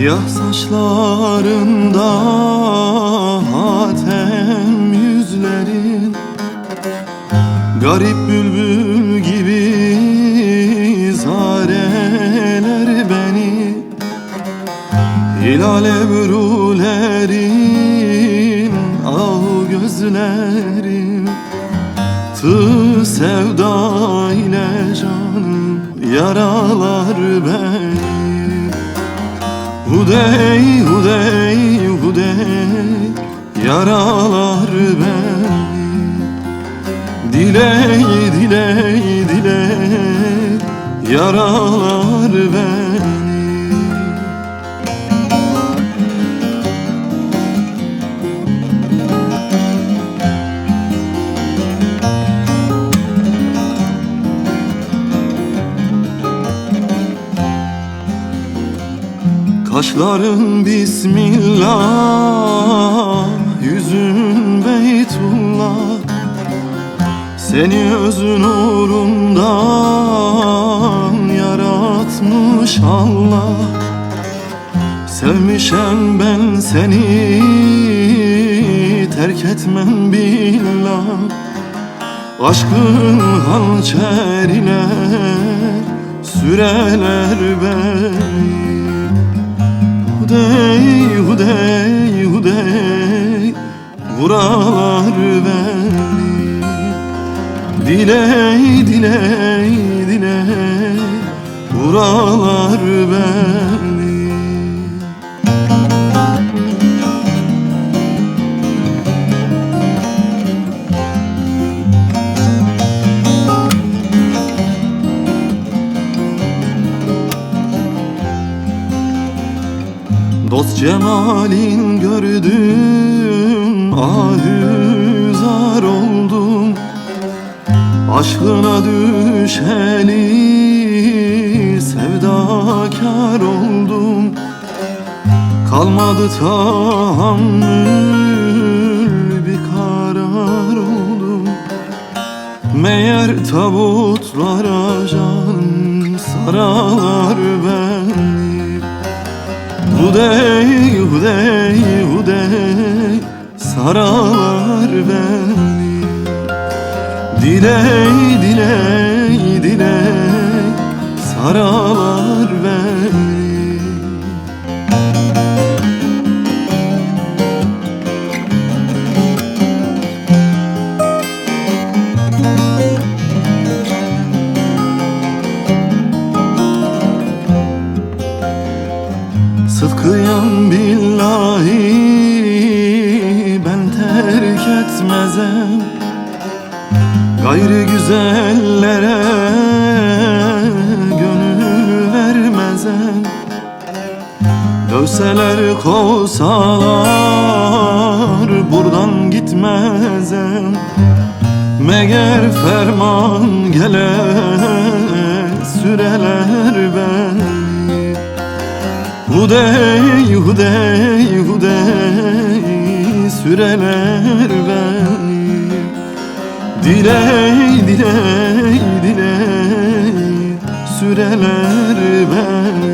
Siyah saçlarında hatem yüzlerin, garip bülbül gibi zareler beni. Hilal ebrulerin ah gözlerim, tığ sevda ile canım yaralar beni. Hudey, hudey, hudey yaralar beni. Diley, diley, diley yaralar beni. Kaşların Bismillah, yüzün Beytullah. Seni öz nurundan yaratmış Allah. Sevmişem ben seni, terk etmem billah. Aşkın hançerine süreler beni. Hudey, hudey, hudey vuralar beni. Diley, diley, diley vuralar beni. Dost cemalin gördüm, ahüzar oldum. Aşkına düşeli sevdakar oldum. Kalmadı tahammül, bir karar oldum. Meğer tabutlara can saralar beni. Hudey, hudey, hudey saralar beni. Diley, diley, diley saralar beni. Sıdkıyan billahi ben terk etmezem. Gayrı güzellere gönül vermezem. Dövseler kovsalar buradan gitmezem. Meğer ferman gele süreler beni. Hudey, hudey, hudey süreler beni. Diley, diley, diley süreler beni.